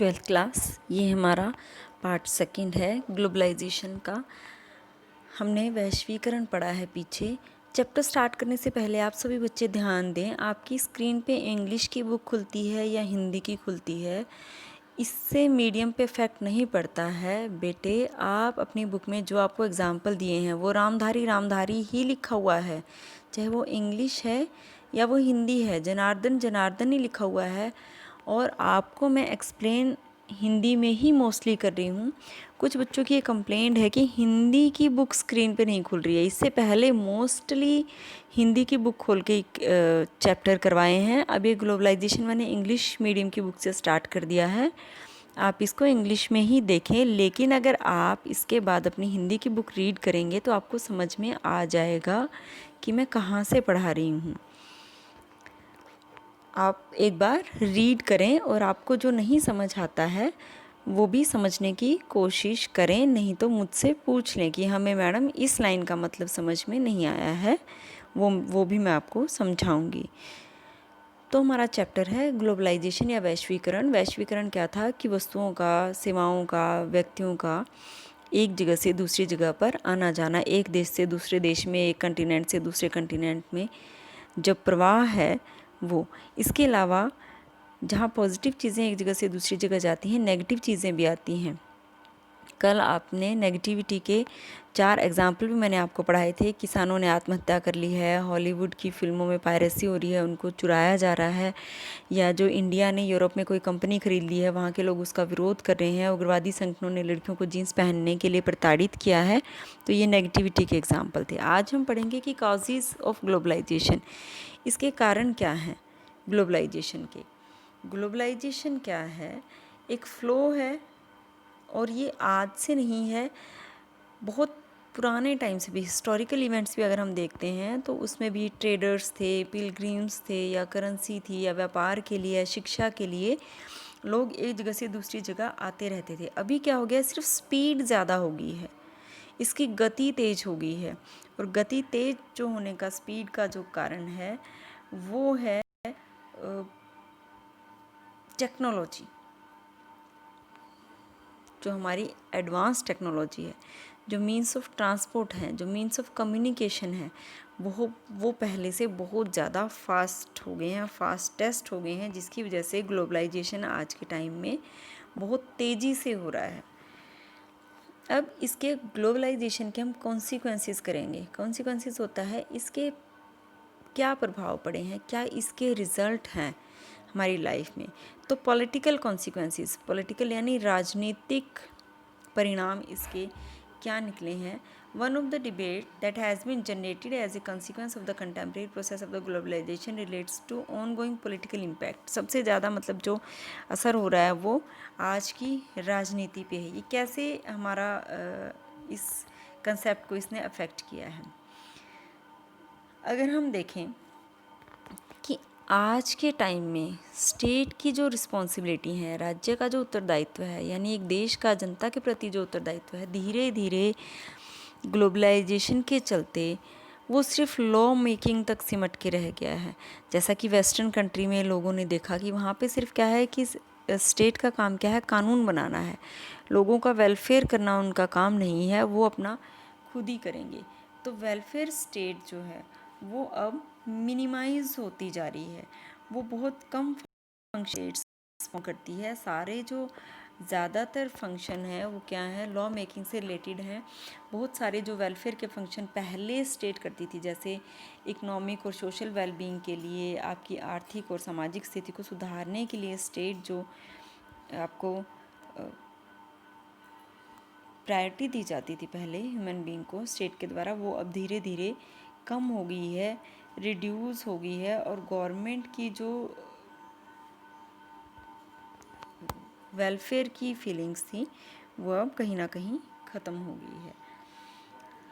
Twelfth class, ये हमारा part second है ग्लोबलाइजेशन का। हमने वैश्वीकरण पढ़ा है पीछे। चैप्टर स्टार्ट करने से पहले आप सभी बच्चे ध्यान दें, आपकी स्क्रीन पे इंग्लिश की बुक खुलती है या हिंदी की खुलती है, इससे मीडियम पे इफेक्ट नहीं पड़ता है बेटे। आप अपनी बुक में जो आपको एग्जाम्पल दिए हैं वो रामधारी रामधारी ही लिखा हुआ है, चाहे वो इंग्लिश है या वो हिंदी है, जनार्दन जनार्दन ही लिखा हुआ है। और आपको मैं एक्सप्लेन हिंदी में ही मोस्टली कर रही हूँ। कुछ बच्चों की ये कंप्लेंट है कि हिंदी की बुक स्क्रीन पे नहीं खुल रही है। इससे पहले मोस्टली हिंदी की बुक खोल के चैप्टर करवाए हैं। अब ये ग्लोबलाइजेशन मैंने इंग्लिश मीडियम की बुक से स्टार्ट कर दिया है, आप इसको इंग्लिश में ही देखें। लेकिन अगर आप इसके बाद अपनी हिंदी की बुक रीड करेंगे तो आपको समझ में आ जाएगा कि मैं कहाँ से पढ़ा रही हूँ। आप एक बार रीड करें और आपको जो नहीं समझ आता है वो भी समझने की कोशिश करें, नहीं तो मुझसे पूछ लें कि हमें मैडम इस लाइन का मतलब समझ में नहीं आया है, वो भी मैं आपको समझाऊंगी। तो हमारा चैप्टर है ग्लोबलाइजेशन या वैश्वीकरण। वैश्वीकरण क्या था कि वस्तुओं का, सेवाओं का, व्यक्तियों का एक जगह से दूसरी जगह पर आना जाना, एक देश से दूसरे देश में, एक कंटिनेंट से दूसरे कंटिनेंट में जब प्रवाह है वो। इसके अलावा जहाँ पॉजिटिव चीज़ें एक जगह से दूसरी जगह जाती हैं, नेगेटिव चीज़ें भी आती हैं। कल आपने नेगेटिविटी के 4 एग्जाम्पल भी मैंने आपको पढ़ाए थे। किसानों ने आत्महत्या कर ली है, हॉलीवुड की फिल्मों में पायरेसी हो रही है, उनको चुराया जा रहा है, या जो इंडिया ने यूरोप में कोई कंपनी खरीद ली है वहाँ के लोग उसका विरोध कर रहे हैं, उग्रवादी संगठनों ने लड़कियों को जीन्स पहनने के लिए प्रताड़ित किया है। तो ये नेगेटिविटी के एग्जाम्पल थे। आज हम पढ़ेंगे कि कॉजेज़ ऑफ ग्लोबलाइजेशन, इसके कारण क्या हैं ग्लोबलाइजेशन के। ग्लोबलाइजेशन क्या है? एक फ़्लो है, और ये आज से नहीं है, बहुत पुराने टाइम से भी, हिस्टोरिकल इवेंट्स भी अगर हम देखते हैं तो उसमें भी ट्रेडर्स थे, पिलग्रिम्स थे, या करेंसी थी, या व्यापार के लिए, या शिक्षा के लिए लोग एक जगह से दूसरी जगह आते रहते थे। अभी क्या हो गया, सिर्फ स्पीड ज़्यादा हो गई है, इसकी गति तेज हो गई है। और गति तेज जो होने का, स्पीड का जो कारण है वो है टेक्नोलॉजी। जो हमारी एडवांस टेक्नोलॉजी है, जो मीन्स ऑफ ट्रांसपोर्ट है, जो मीन्स ऑफ कम्युनिकेशन है, वो पहले से बहुत ज़्यादा फास्ट हो गए हैं, फास्टेस्ट हो गए हैं, जिसकी वजह से ग्लोबलाइजेशन आज के टाइम में बहुत तेज़ी से हो रहा है। अब इसके ग्लोबलाइजेशन के हम कॉन्सिक्वेंसेस करेंगे। कॉन्सिक्वेंसेस होता है इसके क्या प्रभाव पड़े हैं, क्या इसके रिज़ल्ट हैं हमारी लाइफ में। तो पॉलिटिकल कॉन्सिक्वेंसेस, पॉलिटिकल यानी राजनीतिक परिणाम इसके क्या निकले हैं। One of the debate that has been generated as a consequence of the contemporary process of the globalisation relates to on going political impact. सबसे ज़्यादा मतलब जो असर हो रहा है वो आज की राजनीति पे है। ये कैसे हमारा इस कंसेप्ट को इसने अफेक्ट किया है। अगर हम देखें कि आज के टाइम में स्टेट की जो रिस्पॉन्सिबिलिटी है, राज्य का जो उत्तरदायित्व है, यानी एक देश का जनता के प्रति जो उत्तरदायित्व है, धीरे धीरे ग्लोबलाइजेशन के चलते वो सिर्फ लॉ मेकिंग तक सिमट के रह गया है। जैसा कि वेस्टर्न कंट्री में लोगों ने देखा कि वहाँ पे सिर्फ क्या है कि स्टेट का काम क्या है, कानून बनाना है, लोगों का वेलफेयर करना उनका काम नहीं है, वो अपना खुद ही करेंगे। तो वेलफेयर स्टेट जो है वो अब मिनिमाइज होती जा रही है, वो बहुत कम फंक्शंस करती है। सारे जो ज़्यादातर फंक्शन है वो क्या है, लॉ मेकिंग से रिलेटेड हैं। बहुत सारे जो वेलफेयर के फंक्शन पहले स्टेट करती थी, जैसे इकोनॉमिक और सोशल वेलबींग के लिए, आपकी आर्थिक और सामाजिक स्थिति को सुधारने के लिए स्टेट जो आपको प्रायोरिटी दी जाती थी पहले ह्यूमन बीइंग को स्टेट के द्वारा, वो अब धीरे धीरे कम हो गई है, रिड्यूस हो गई है। और गवर्नमेंट की जो वेलफेयर की फीलिंग्स थी वो अब कहीं ना कहीं ख़त्म हो गई है।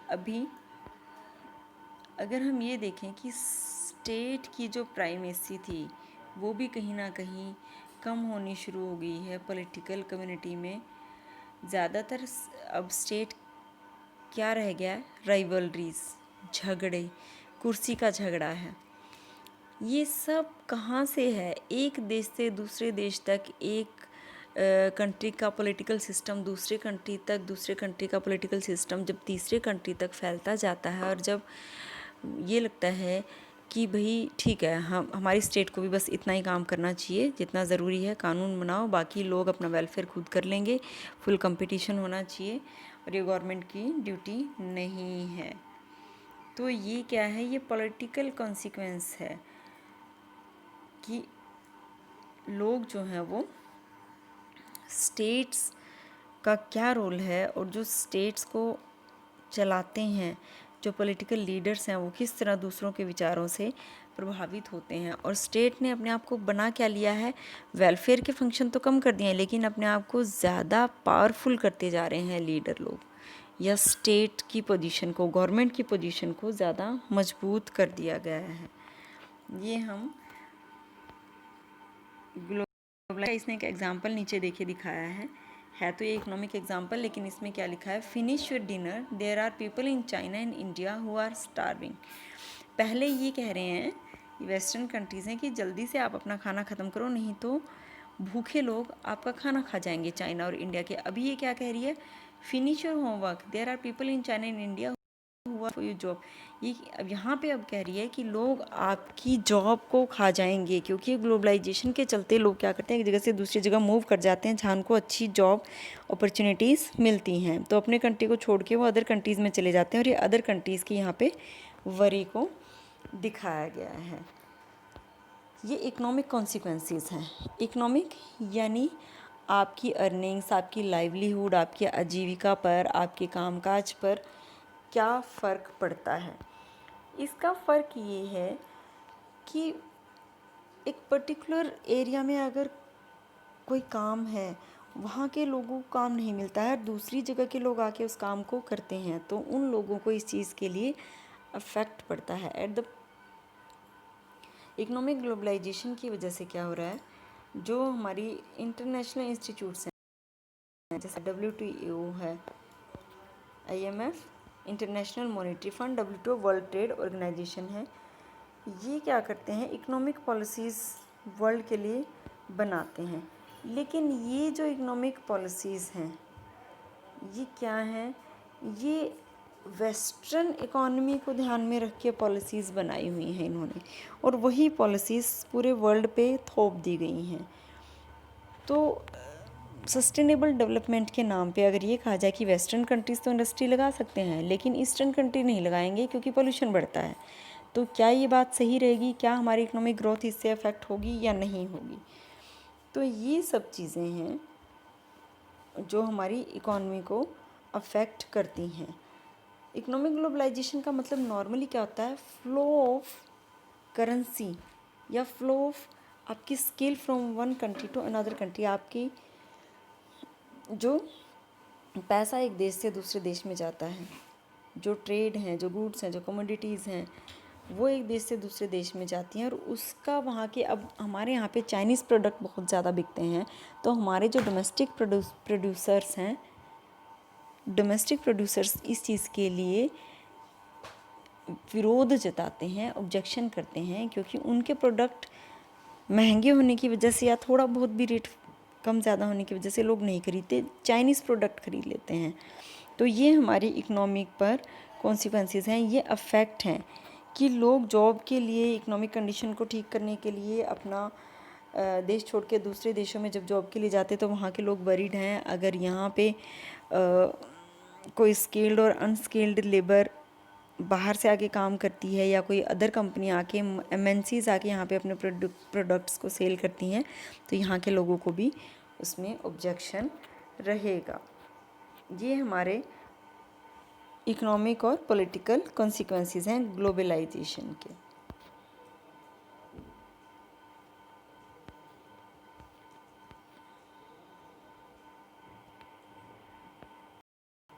अभी अगर हम ये देखें कि स्टेट की जो प्राइमेसी थी वो भी कहीं ना कहीं कम होनी शुरू हो गई है पॉलिटिकल कम्युनिटी में। ज़्यादातर अब स्टेट क्या रह गया है, राइवलरीज, झगड़े, कुर्सी का झगड़ा है। ये सब कहाँ से है, एक देश से दूसरे देश तक एक कंट्री का पॉलिटिकल सिस्टम दूसरे कंट्री तक, दूसरे कंट्री का पॉलिटिकल सिस्टम जब तीसरे कंट्री तक फैलता जाता है और जब ये लगता है कि भाई ठीक है, हम हमारी स्टेट को भी बस इतना ही काम करना चाहिए जितना ज़रूरी है, कानून बनाओ, बाकी लोग अपना वेलफेयर खुद कर लेंगे, फुल कंपटीशन होना चाहिए और ये गवर्नमेंट की ड्यूटी नहीं है। तो ये क्या है, ये पॉलिटिकल कॉन्सिक्वेंस है कि लोग जो हैं वो स्टेट्स का क्या रोल है और जो स्टेट्स को चलाते हैं, जो पॉलिटिकल लीडर्स हैं, वो किस तरह दूसरों के विचारों से प्रभावित होते हैं। और स्टेट ने अपने आप को बना क्या लिया है, वेलफेयर के फंक्शन तो कम कर दिए हैं लेकिन अपने आप को ज़्यादा पावरफुल करते जा रहे हैं लीडर लोग, या स्टेट की पोजीशन को, गवर्नमेंट की पोजीशन को ज़्यादा मजबूत कर दिया गया है। ये हम इसने एक एग्जाम्पल नीचे देखिए दिखाया है तो ये इकोनॉमिक एग्जाम्पल, लेकिन इसमें क्या लिखा है, finish your dinner, there are people in China and India who are starving. पहले ये कह रहे हैं, वेस्टर्न कंट्रीज़ हैं, कि जल्दी से आप अपना खाना ख़त्म करो नहीं तो भूखे लोग आपका खाना खा जाएंगे, चाइना और इंडिया के। अभी ये क्या कह रही है, finish your homework, there are people in China and India who are for you job. ये अब यहाँ पे अब कह रही है कि लोग आपकी जॉब को खा जाएंगे, क्योंकि ग्लोबलाइजेशन के चलते लोग क्या करते हैं, एक जगह से दूसरी जगह मूव कर जाते हैं जहाँ उनको अच्छी जॉब अपॉर्चुनिटीज़ मिलती हैं, तो अपने कंट्री को छोड़ के वो अदर कंट्रीज़ में चले जाते हैं और ये अदर कंट्रीज़ की यहाँ पे वरी को दिखाया गया है। ये इकोनॉमिक कॉन्सिक्वेंसेस हैं। इकोनॉमिक यानी आपकी अर्निंग्स, आपकी लाइवलीहुड, आपकी आजीविका पर, आपके कामकाज पर क्या फ़र्क पड़ता है। इसका फ़र्क ये है कि एक पर्टिकुलर एरिया में अगर कोई काम है, वहाँ के लोगों को काम नहीं मिलता है और दूसरी जगह के लोग आके उस काम को करते हैं, तो उन लोगों को इस चीज़ के लिए अफेक्ट पड़ता है। एट द इकोनॉमिक ग्लोबलाइजेशन की वजह से क्या हो रहा है, जो हमारी इंटरनेशनल इंस्टीट्यूट्स हैं, जैसे WTO है, IMF international monetary fund, WTO world trade organisation है, ये क्या करते हैं, इकोनॉमिक पॉलिसीज़ वर्ल्ड के लिए बनाते हैं। लेकिन ये जो इकोनॉमिक पॉलिसीज़ हैं ये क्या हैं, ये वेस्टर्न इकोनॉमी को ध्यान में रख के पॉलिसीज़ बनाई हुई हैं इन्होंने, और वही पॉलिसीज़ पूरे वर्ल्ड पे थोप दी गई हैं। तो सस्टेनेबल डेवलपमेंट के नाम पे अगर ये कहा जाए कि वेस्टर्न कंट्रीज़ तो इंडस्ट्री लगा सकते हैं लेकिन ईस्टर्न कंट्री नहीं लगाएंगे क्योंकि पोल्यूशन बढ़ता है, तो क्या ये बात सही रहेगी, क्या हमारी इकोनॉमिक ग्रोथ इससे अफेक्ट होगी या नहीं होगी। तो ये सब चीज़ें हैं जो हमारी इकोनॉमी को अफेक्ट करती हैं। इकोनॉमिक ग्लोबलाइजेशन का मतलब नॉर्मली क्या होता है, फ्लो ऑफ करेंसी या फ्लो ऑफ आपकी skill from one country to another country. आपकी जो पैसा एक देश से दूसरे देश में जाता है, जो ट्रेड हैं, जो गुड्स हैं, जो कमोडिटीज़ हैं, वो एक देश से दूसरे देश में जाती हैं और उसका वहाँ के, अब हमारे यहाँ पे चाइनीज़ प्रोडक्ट बहुत ज़्यादा बिकते हैं, तो हमारे जो डोमेस्टिक प्रोड्यूसर्स हैं, डोमेस्टिक प्रोड्यूसर्स इस चीज़ के लिए विरोध जताते हैं, ऑब्जेक्शन करते हैं, क्योंकि उनके प्रोडक्ट महंगे होने की वजह से या थोड़ा बहुत भी रेट कम ज़्यादा होने की वजह से लोग नहीं खरीदते, चाइनीज़ प्रोडक्ट खरीद लेते हैं। तो ये हमारी इकोनॉमिक पर कॉन्सिक्वेंसेस हैं, ये अफेक्ट हैं कि लोग जॉब के लिए, इकोनॉमिक कंडीशन को ठीक करने के लिए अपना देश छोड़ के दूसरे देशों में जब जॉब के लिए जाते तो वहाँ के लोग वरीड हैं, अगर यहाँ पे कोई स्किल्ड और अनस्किल्ड लेबर बाहर से आके काम करती है या कोई अदर कंपनी आके, MNCs आके यहाँ पे अपने प्रोडक्ट्स को सेल करती हैं, तो यहाँ के लोगों को भी उसमें ऑब्जेक्शन रहेगा। ये हमारे इकोनॉमिक और पॉलिटिकल कॉन्सिक्वेंसेस हैं ग्लोबलाइजेशन के।